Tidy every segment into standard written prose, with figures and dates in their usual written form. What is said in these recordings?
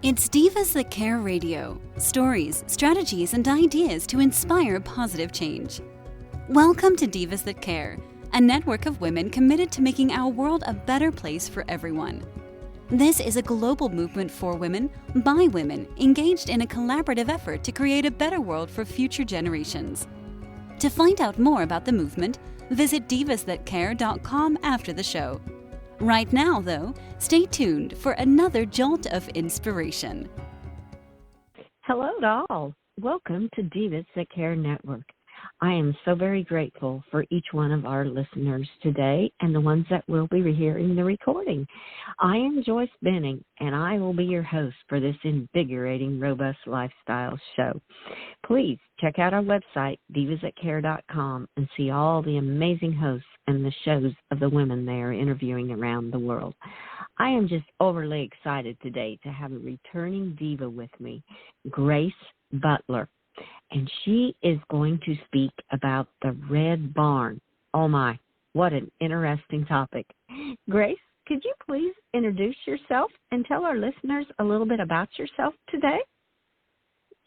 It's Divas That Care Radio. Stories, strategies, and ideas to inspire positive change. Welcome to Divas That Care, a network of women committed to making our world a better place for everyone. This is a global movement for women, by women, engaged in a collaborative effort to create a better world for future generations. To find out more about the movement, visit divasthatcare.com after the show. Right now, though, stay tuned for another jolt of inspiration. Hello to all. Welcome to Divas That Care Network. I am so very grateful for each one of our listeners today and the ones that will be hearing the recording. I am Joyce Benning, and I will be your host for this invigorating, robust lifestyle show. Please check out our website, divasthatcare.com, and see all the amazing hosts and the shows of the women they are interviewing around the world. I am just overly excited today to have a returning diva with me, Grace Butler. And she is going to speak about the Red Barn. Oh my, what an interesting topic. Grace, could you please introduce yourself and tell our listeners a little bit about yourself today?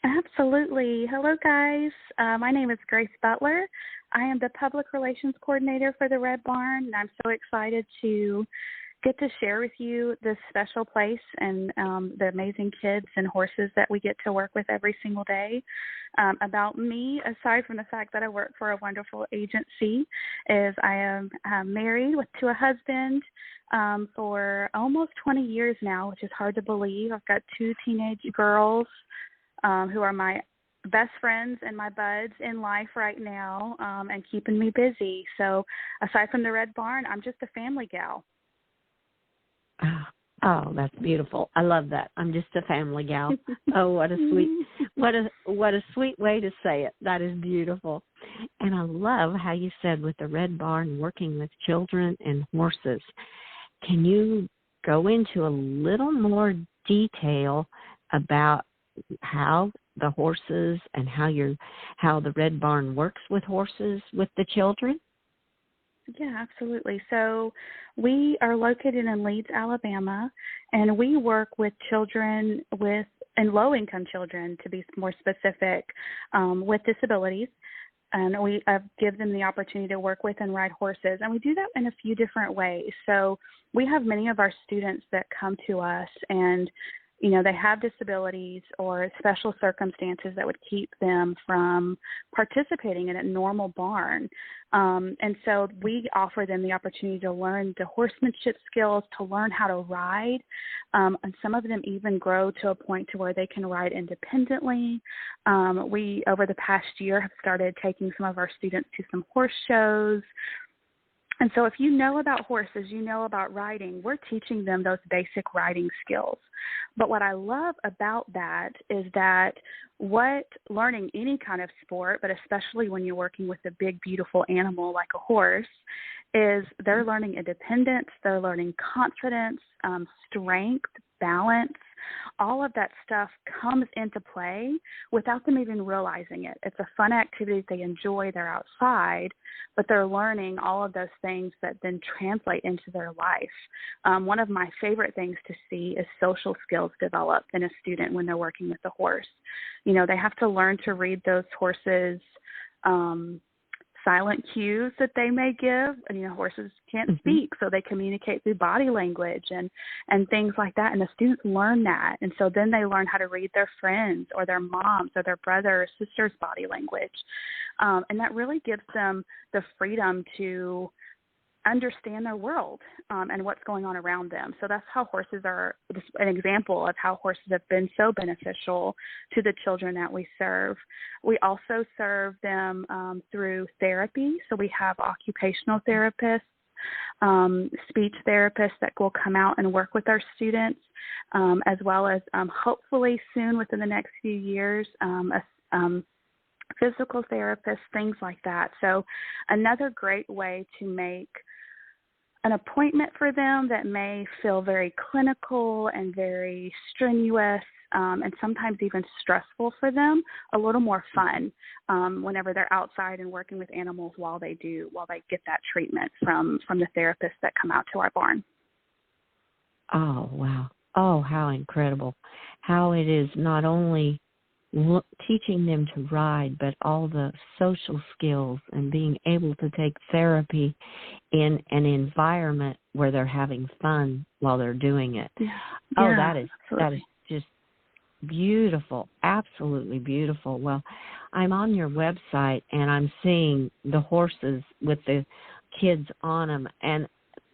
Absolutely. Hello, guys. My name is Grace Butler. I am the Public Relations Coordinator for the Red Barn, and I'm so excited to get to share with you this special place and the amazing kids and horses that we get to work with every single day. About me, aside from the fact that I work for a wonderful agency, is I am married to a husband for almost 20 years now, which is hard to believe. I've got two teenage girls who are my best friends and my buds in life right now and keeping me busy. So aside from the Red Barn, I'm just a family gal. Oh, that's beautiful. I love that. I'm just a family gal. Oh, what a sweet way to say it. That is beautiful. And I love how you said with the Red Barn working with children and horses. Can you go into a little more detail about how the horses and how the Red Barn works with horses with the children? Yeah, absolutely. So we are located in Leeds, Alabama, and we work with children and low-income children, to be more specific, with disabilities. And we give them the opportunity to work with and ride horses. And we do that in a few different ways. So we have many of our students that come to us and they have disabilities or special circumstances that would keep them from participating in a normal barn. And so we offer them the opportunity to learn the horsemanship skills, to learn how to ride. And some of them even grow to a point to where they can ride independently. We, over the past year, have started taking some of our students to some horse shows. And so if you know about horses, you know about riding, we're teaching them those basic riding skills. But what I love about that is that learning any kind of sport, but especially when you're working with a big, beautiful animal like a horse, is they're learning independence, they're learning confidence, strength, balance. All of that stuff comes into play without them even realizing it. It's a fun activity they enjoy. They're outside, but they're learning all of those things that then translate into their life. One of my favorite things to see is social skills develop in a student when they're working with the horse. They have to learn to read those horses' silent cues that they may give. Horses can't speak, so they communicate through body language and things like that. And the students learn that. And so then they learn how to read their friends or their moms or their brother or sister's body language. And that really gives them the freedom to understand their world and what's going on around them. So that's how horses are an example of how horses have been so beneficial to the children that we serve. We also serve them through therapy. So we have occupational therapists, speech therapists that will come out and work with our students, as well as hopefully soon within the next few years, physical therapists, things like that. So another great way to make an appointment for them that may feel very clinical and very strenuous and sometimes even stressful for them, a little more fun whenever they're outside and working with animals while they get that treatment from the therapists that come out to our barn. Oh, wow. Oh, how incredible. How it is not only teaching them to ride, but all the social skills and being able to take therapy in an environment where they're having fun while they're doing it. Yeah. Oh, Yeah, that is just beautiful, absolutely beautiful. Well, I'm on your website and I'm seeing the horses with the kids on them, and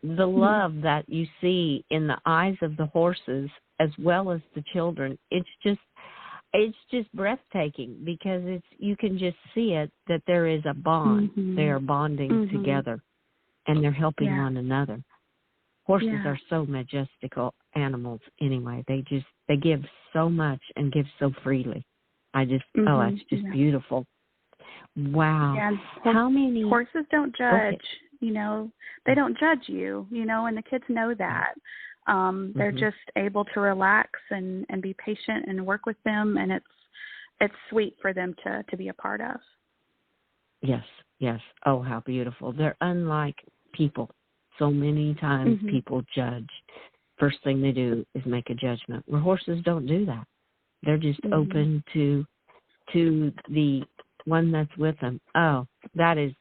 the love that you see in the eyes of the horses as well as the children. It's just breathtaking, because you can just see it, that there is a bond. They are bonding together, and they're helping one another. Horses are so majestical animals anyway. They give so much and give so freely. It's just beautiful. Wow. Yeah, how many horses don't judge, okay. They don't judge you, and the kids know that. They're just able to relax and be patient and work with them, and it's sweet for them to be a part of. Yes. Oh, how beautiful. They're unlike people. So many times people judge. First thing they do is make a judgment. Where horses don't do that. They're just open to the one that's with them. Oh, that is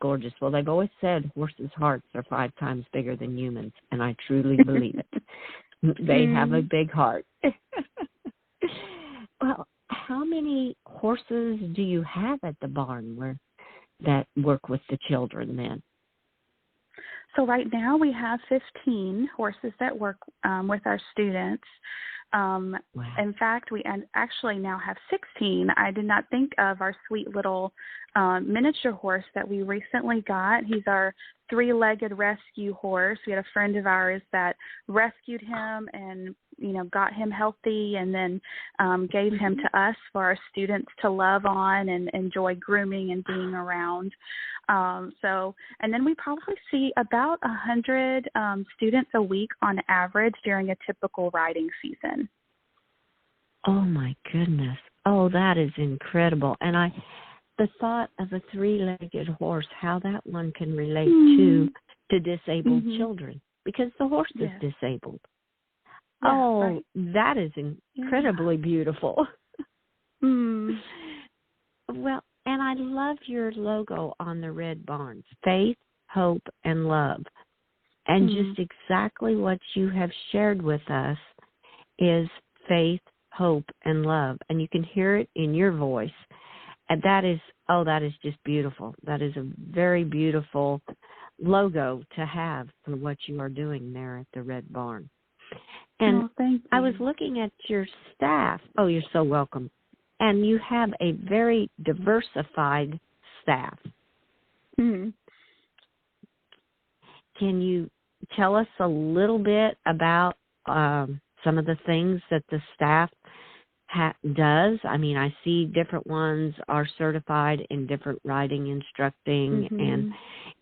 gorgeous. Well, they've always said horses' hearts are 5 times bigger than humans, and I truly believe it. They have a big heart. Well, how many horses do you have at the barn that work with the children then? So right now we have 15 horses that work with our students. Wow. In fact, we actually now have 16. I did not think of our sweet little miniature horse that we recently got. He's our 3-legged rescue horse. We had a friend of ours that rescued him and got him healthy, and then gave him to us for our students to love on and enjoy grooming and being around. And then we probably see about 100 students a week on average during a typical riding season. Oh my goodness. Oh, that is incredible. And the thought of a 3-legged horse, how that one can relate to disabled children, because the horse is disabled. Yeah, that is incredibly beautiful. Well, and I love your logo on the red barns, faith, hope, and love. And just exactly what you have shared with us is faith, hope, and love. And you can hear it in your voice. And that is just beautiful. That is a very beautiful logo to have for what you are doing there at the Red Barn. And thank you. I was looking at your staff. Oh, you're so welcome. And you have a very diversified staff. Can you tell us a little bit about some of the things that the staff does? I mean, I see different ones are certified in different riding instructing, and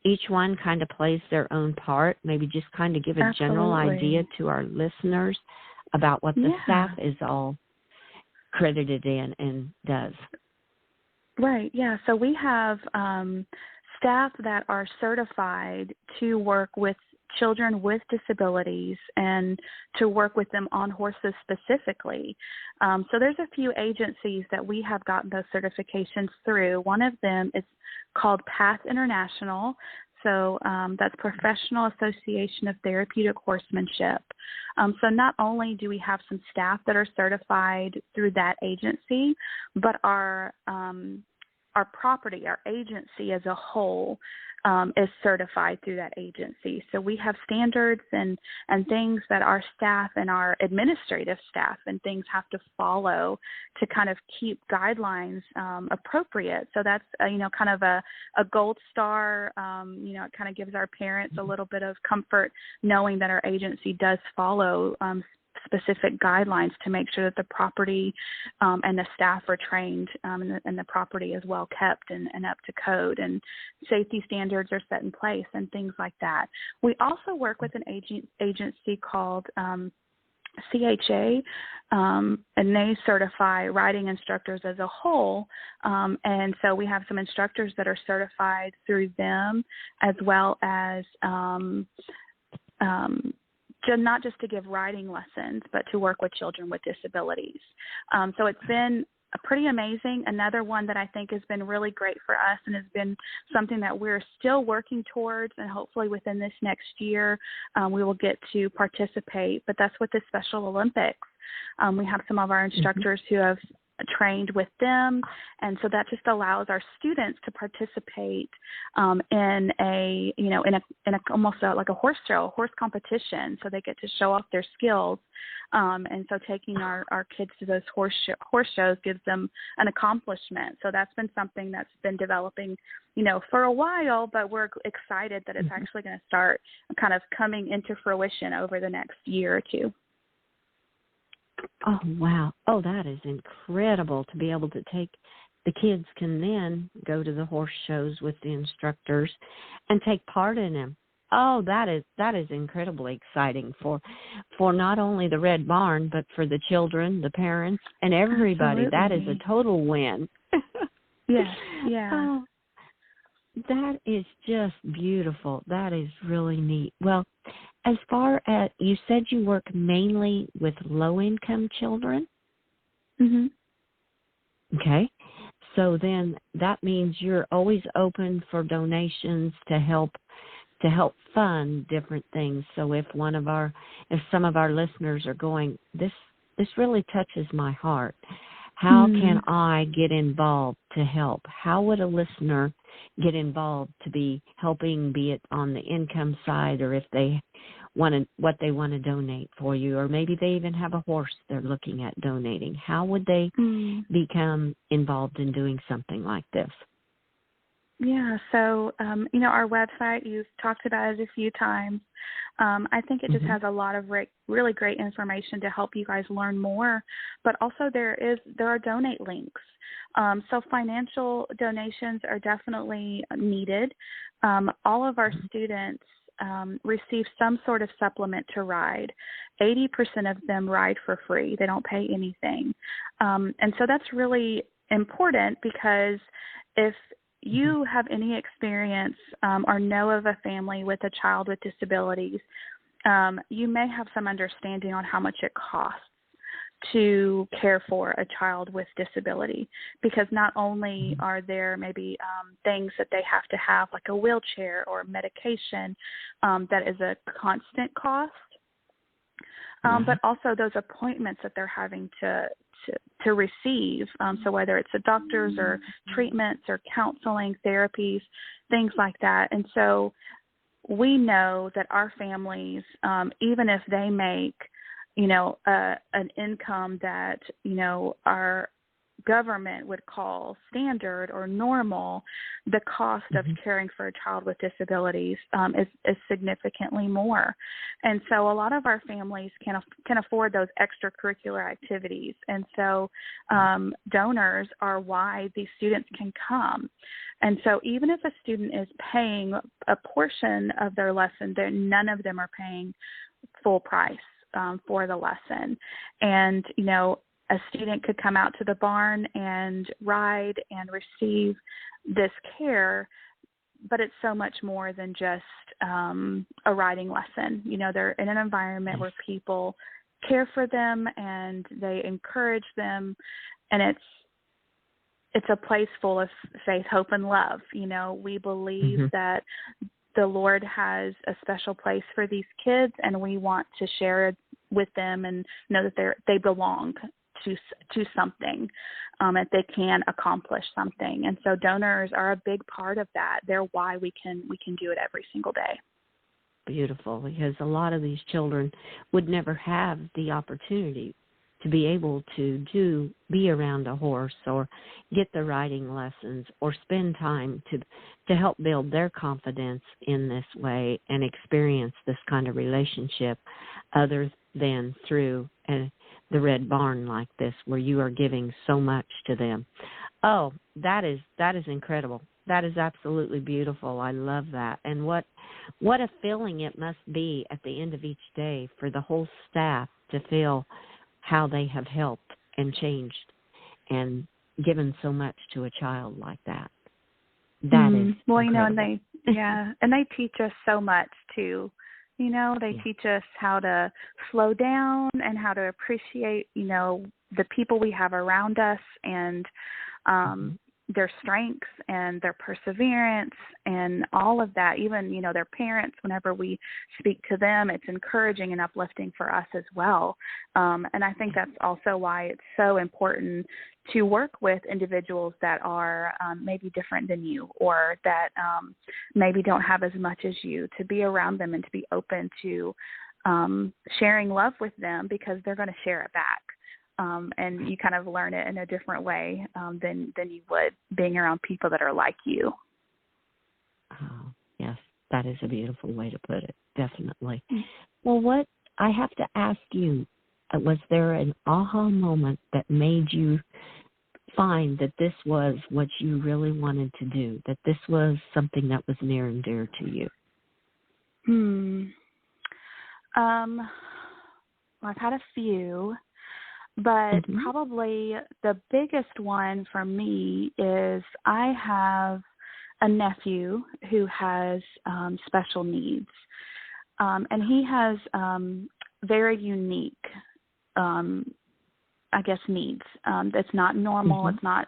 each one kind of plays their own part. Maybe just kind of give a general idea to our listeners about what the staff is all credited in and does. Right, yeah. So we have staff that are certified to work with children with disabilities and to work with them on horses specifically. So there's a few agencies that we have gotten those certifications through. One of them is called PATH International. So that's Professional Association of Therapeutic Horsemanship. So not only do we have some staff that are certified through that agency, but our property, our agency as a whole, is certified through that agency. So we have standards and things that our staff and our administrative staff and things have to follow to kind of keep guidelines appropriate. So that's kind of a gold star. It kind of gives our parents a little bit of comfort knowing that our agency does follow specific guidelines to make sure that the property and the staff are trained and the property is well kept and up to code, and safety standards are set in place and things like that. We also work with an agency called CHA, and they certify riding instructors as a whole. And so we have some instructors that are certified through them, as well as not just to give writing lessons, but to work with children with disabilities. So it's been pretty amazing. Another one that I think has been really great for us and has been something that we're still working towards, and hopefully within this next year we will get to participate, but that's with the Special Olympics. We have some of our instructors who have trained with them, and so that just allows our students to participate in a almost like a horse show, a horse competition, so they get to show off their skills. And so taking our kids to those horse shows gives them an accomplishment. So that's been something that's been developing, for a while, but we're excited that it's actually going to start kind of coming into fruition over the next year or two. Oh, wow. Oh, that is incredible to be able to take the kids can then go to the horse shows with the instructors and take part in them. Oh, that is incredibly exciting for not only the Red Barn, but for the children, the parents, and everybody. Absolutely. That is a total win. Yes, yeah. Oh, that is just beautiful. That is really neat. Well, as far as you said, you work mainly with low-income children? Mm-hmm. Okay. So then that means you're always open for donations to help fund different things. So if some of our listeners are going, this really touches my heart. How can I get involved to help? How would a listener get involved to be helping, be it on the income side, or if they what they want to donate for you, or maybe they even have a horse they're looking at donating? How would they become involved in doing something like this? Yeah, so, our website, you've talked about it a few times. I think it just has a lot of really great information to help you guys learn more, but also there are donate links. So financial donations are definitely needed. All of our students receive some sort of supplement to ride. 80% of them ride for free. They don't pay anything. And so that's really important, because if you have any experience or know of a family with a child with disabilities, you may have some understanding on how much it costs to care for a child with disability, because not only are there maybe things that they have to have, like a wheelchair or medication, that is a constant cost, but also those appointments that they're having to receive. So whether it's a doctor's or treatments or counseling, therapies, things like that. And so we know that our families, even if they make, an income that, our government would call standard or normal, the cost of caring for a child with disabilities is significantly more. And so a lot of our families can afford those extracurricular activities. And so donors are why these students can come. And so even if a student is paying a portion of their lesson, none of them are paying full price for the lesson. And, a student could come out to the barn and ride and receive this care, but it's so much more than just a riding lesson. They're in an environment where people care for them and they encourage them, and it's a place full of faith, hope, and love. We believe that the Lord has a special place for these kids, and we want to share it with them and know that they belong to something, that they can accomplish something. And so donors are a big part of that. They're why we can do it every single day. Beautiful, because a lot of these children would never have the opportunity to be able to be around a horse or get the riding lessons or spend time to help build their confidence in this way and experience this kind of relationship other than through the Red Barn like this, where you are giving so much to them. Oh, that is incredible. That is absolutely beautiful. I love that. And what a feeling it must be at the end of each day for the whole staff to feel how they have helped and changed and given so much to a child like that. That is well, incredible. and they teach us so much too. They teach us how to slow down and how to appreciate, the people we have around us and their strengths and their perseverance and all of that. Even, their parents, whenever we speak to them, it's encouraging and uplifting for us as well. And I think that's also why it's so important to work with individuals that are maybe different than you or that maybe don't have as much as you, to be around them and to be open to sharing love with them, because they're going to share it back. And you kind of learn it in a different way than you would being around people that are like you. Oh, yes, that is a beautiful way to put it, definitely. Well, what I have to ask you, was there an aha moment that made you find that this was what you really wanted to do, that this was something that was near and dear to you? I've had a few. But probably the biggest one for me is I have a nephew who has special needs. And he has very unique, needs. It's not normal. It's not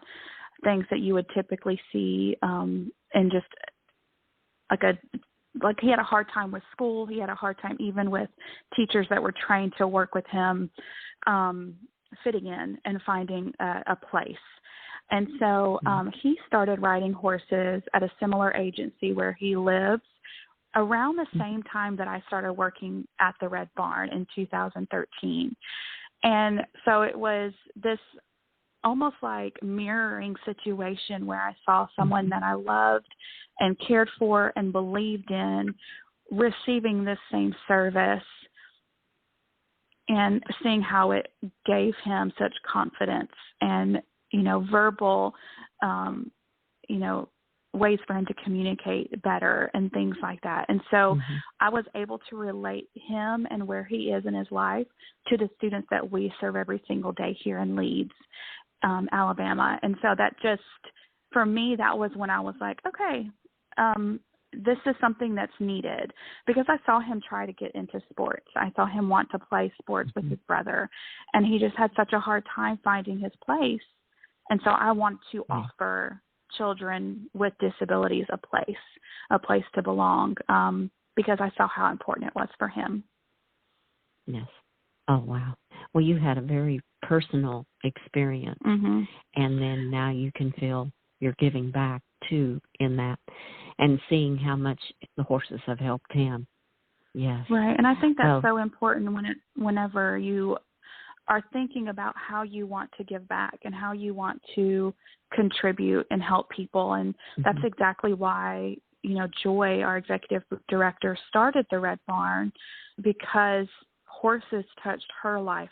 things that you would typically see in just like he had a hard time with school. He had a hard time even with teachers that were trained to work with him, fitting in and finding a place. And so he started riding horses at a similar agency where he lives around the same time that I started working at the Red Barn in 2013. And so it was this almost like mirroring situation where I saw someone that I loved and cared for and believed in receiving this same service, and seeing how it gave him such confidence and, verbal, ways for him to communicate better and things like that. And so I was able to relate him and where he is in his life to the students that we serve every single day here in Leeds, Alabama. And so that just, for me, that was when I was like, okay, this is something that's needed, because I saw him try to get into sports. I saw him want to play sports with his brother, and he just had such a hard time finding his place. And so I want to offer children with disabilities a place to belong, because I saw how important it was for him. Yes. Oh, wow. Well, you had a very personal experience, and then now you can feel you're giving back too in that, and seeing how much the horses have helped him. Yes. Right. And I think that's so important whenever you are thinking about how you want to give back and how you want to contribute and help people. And that's exactly why, Joy, our executive director, started the Red Barn, because horses touched her life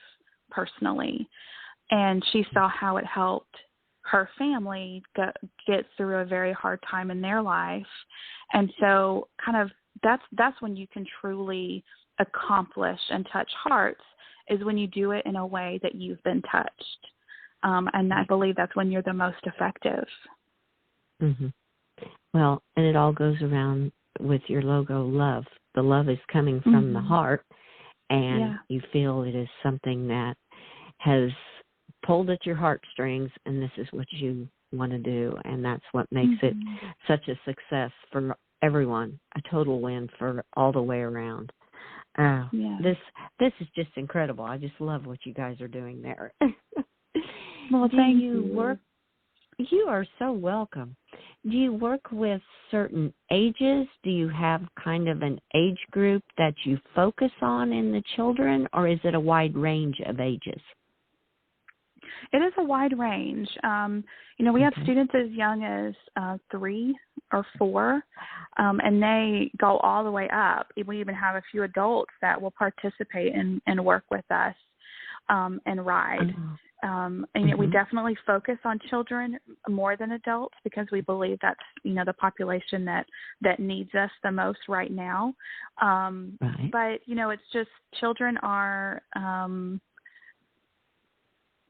personally. And she saw how it helped her family get through a very hard time in their life. And so kind of that's when you can truly accomplish and touch hearts, is when you do it in a way that you've been touched. And I believe that's when you're the most effective. Well, and it all goes around with your logo, love. The love is coming from the heart, and you feel it is something that has pulled at your heartstrings, and this is what you want to do, and that's what makes it such a success for everyone, a total win for all the way around. This is just incredible. I just love what you guys are doing there. Well, thank you. You are so welcome. Do you work with certain ages? Do you have kind of an age group that you focus on in the children, or is it a wide range of ages? It is a wide range. We have students as young as 3 or 4, and they go all the way up. We even have a few adults that will participate and work with us and ride. And we definitely focus on children more than adults, because we believe that's, the population that needs us the most right now. But, it's just children are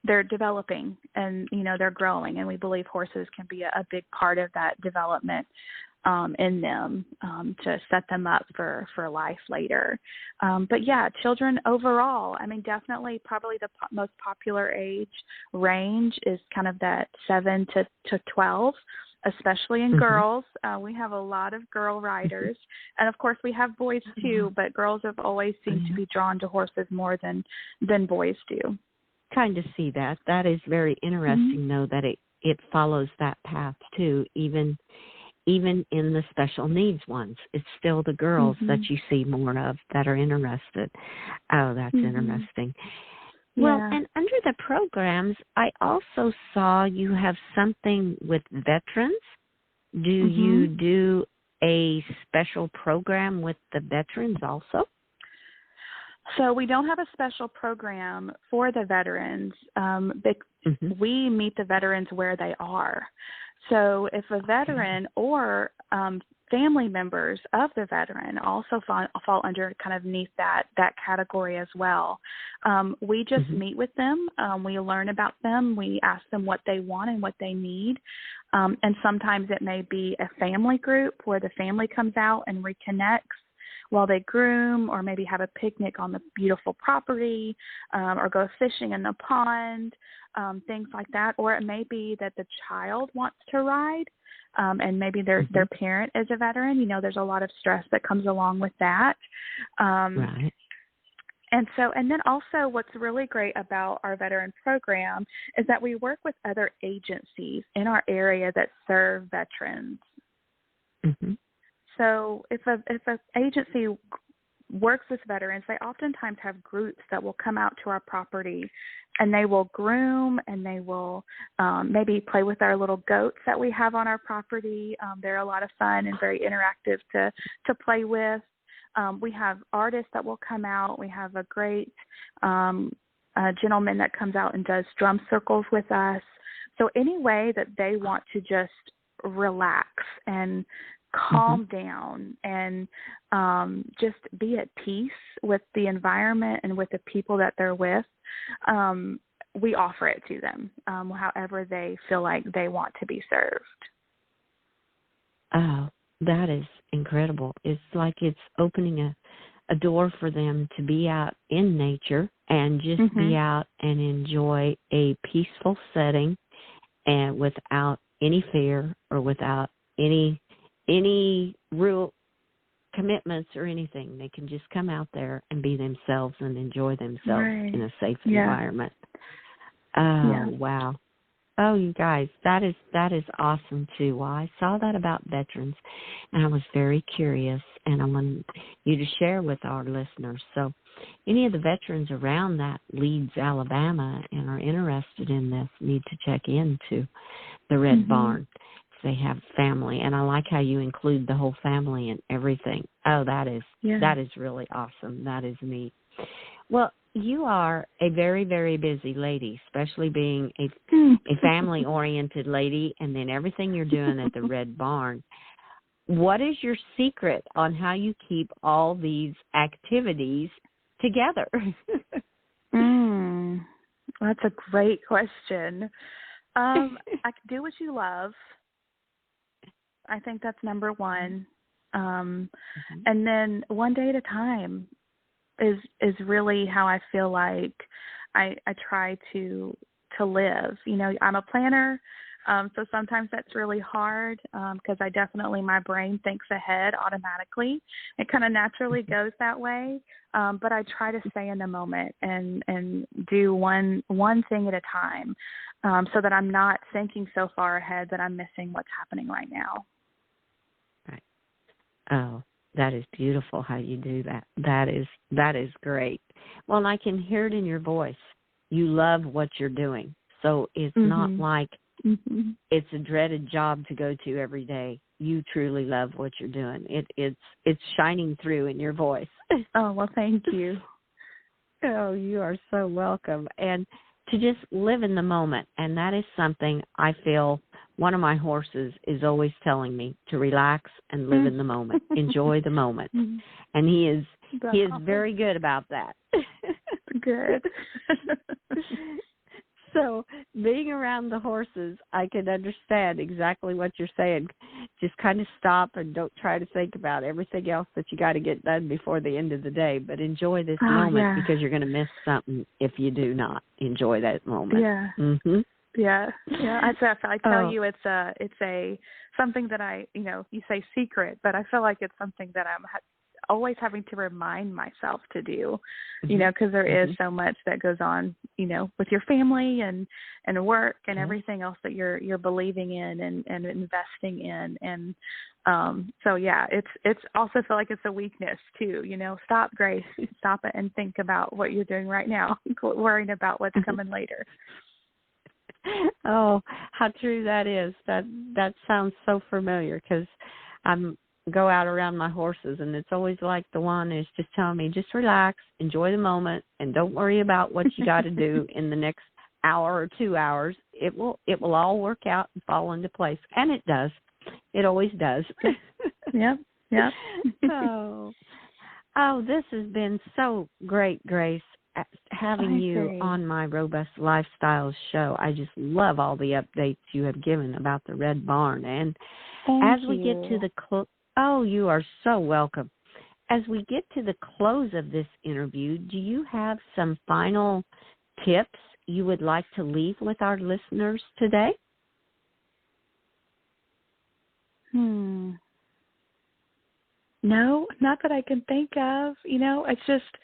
they're developing and, they're growing. And we believe horses can be a big part of that development in them to set them up for life later. But yeah, children overall, definitely probably the most popular age range is kind of that 7 to 12, especially in girls. We have a lot of girl riders. And of course we have boys too, but girls have always seemed to be drawn to horses more than boys do. Kind of see that. That is very interesting, though, that it follows that path too, even in the special needs ones. It's still the girls that you see more of that are interested. Oh, that's interesting. Yeah. Well, and under the programs, I also saw you have something with veterans. Do you do a special program with the veterans also? So we don't have a special program for the veterans. We meet the veterans where they are. So if a veteran or family members of the veteran also fall under kind of beneath that category as well, we just meet with them. We learn about them. We ask them what they want and what they need. And sometimes it may be a family group where the family comes out and reconnects while they groom, or maybe have a picnic on the beautiful property, or go fishing in the pond, things like that. Or it may be that the child wants to ride, and maybe their parent is a veteran. There's a lot of stress that comes along with that. Right. And then also what's really great about our veteran program is that we work with other agencies in our area that serve veterans. So if an agency works with veterans, they oftentimes have groups that will come out to our property, and they will groom, and they will maybe play with our little goats that we have on our property. They're a lot of fun and very interactive to play with. We have artists that will come out. We have a great gentleman that comes out and does drum circles with us. So any way that they want to just relax and calm down and just be at peace with the environment and with the people that they're with, we offer it to them, however they feel like they want to be served. Oh, that is incredible. It's like it's opening a door for them to be out in nature and just be out and enjoy a peaceful setting, and without any fear or without any real commitments or anything. They can just come out there and be themselves and enjoy themselves in a safe environment. Oh, wow. Oh, you guys, that is awesome too. Well, I saw that about veterans, and I was very curious, and I wanted you to share with our listeners. So any of the veterans around that Leeds, Alabama, and are interested in this need to check into the Red Barn if they have family. And I like how you include the whole family and everything. Oh, that is really awesome. That is neat. Well, you are a very, very busy lady, especially being a family-oriented lady, and then everything you're doing at the Red Barn. What is your secret on how you keep all these activities together? That's a great question. I do what you love. I think that's number one. And then one day at a time is really how I feel like I try to live. You know, I'm a planner, so sometimes that's really hard because my brain thinks ahead automatically. It kind of naturally goes that way, but I try to stay in the moment and do one thing at a time, so that I'm not thinking so far ahead that I'm missing what's happening right now. Right. Oh, that is beautiful how you do that. That is great. Well, and I can hear it in your voice. You love what you're doing. So it's not like it's a dreaded job to go to every day. You truly love what you're doing. It's shining through in your voice. Oh, well, thank you. Oh, you are so welcome. And to just live in the moment. And that is something I feel one of my horses is always telling me, to relax and live in the moment, enjoy the moment. And he is very good about that. Good. So being around the horses, I can understand exactly what you're saying. Just kind of stop and don't try to think about everything else that you got to get done before the end of the day, but enjoy this moment because you're going to miss something if you do not enjoy that moment. Yeah. Mm-hmm. Yeah. I tell you, it's a something that you say secret, but I feel like it's something that I'm always having to remind myself to do, because there is so much that goes on, with your family and work and everything else that you're believing in and investing in. And so yeah, it's also feel like it's a weakness too. Stop, Grace, stop it and think about what you're doing right now, worrying about what's coming later. Oh, how true that is. That sounds so familiar because I'm go out around my horses, and it's always like the one is just telling me, just relax, enjoy the moment, and don't worry about what you got to do in the next hour or 2 hours. It will all work out and fall into place, and it does. It always does. Yep. Oh, this has been so great, Grace, having you on my Robust Lifestyles show. I just love all the updates you have given about the Red Barn, and we get to the Oh, you are so welcome. As we get to the close of this interview, do you have some final tips you would like to leave with our listeners today? No, not that I can think of. It's just,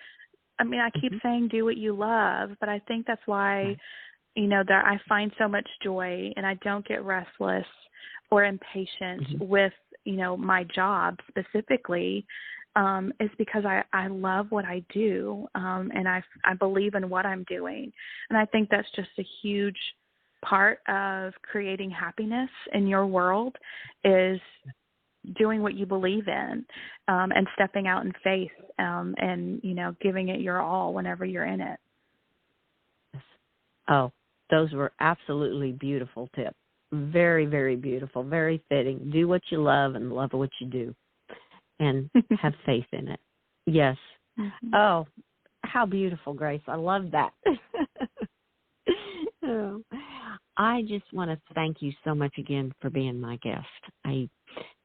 I keep saying do what you love, but I think that's why, that I find so much joy and I don't get restless or impatient with my job specifically, is because I love what I do, and I believe in what I'm doing. And I think that's just a huge part of creating happiness in your world is doing what you believe in, and stepping out in faith, and, giving it your all whenever you're in it. Oh, those were absolutely beautiful tips. Very, very beautiful, very fitting. Do what you love and love what you do, and have faith in it. Yes. Mm-hmm. Oh, how beautiful, Grace. I love that. Oh, I just want to thank you so much again for being my guest. I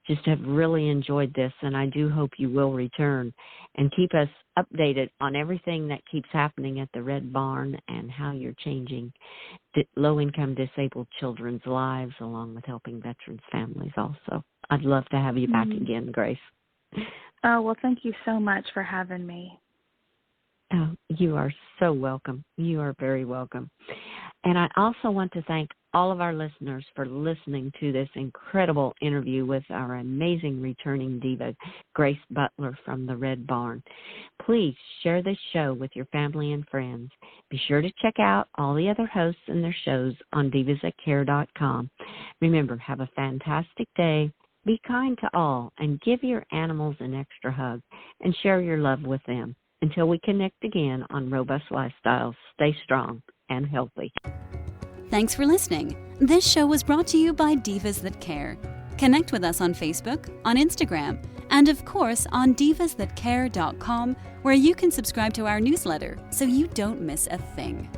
just have really enjoyed this, and I do hope you will return and keep us updated on everything that keeps happening at the Red Barn and how you're changing low-income disabled children's lives, along with helping veterans' families also. I'd love to have you back again, Grace. Oh, well, thank you so much for having me. Oh, you are so welcome. You are very welcome. And I also want to thank all of our listeners for listening to this incredible interview with our amazing returning diva, Grace Butler from the Red Barn. Please share this show with your family and friends. Be sure to check out all the other hosts and their shows on divasthatcare.com. Remember, have a fantastic day. Be kind to all and give your animals an extra hug and share your love with them. Until we connect again on Robust Lifestyles, stay strong and healthy. Thanks for listening. This show was brought to you by Divas That Care. Connect with us on Facebook, on Instagram, and of course on divasthatcare.com, where you can subscribe to our newsletter so you don't miss a thing.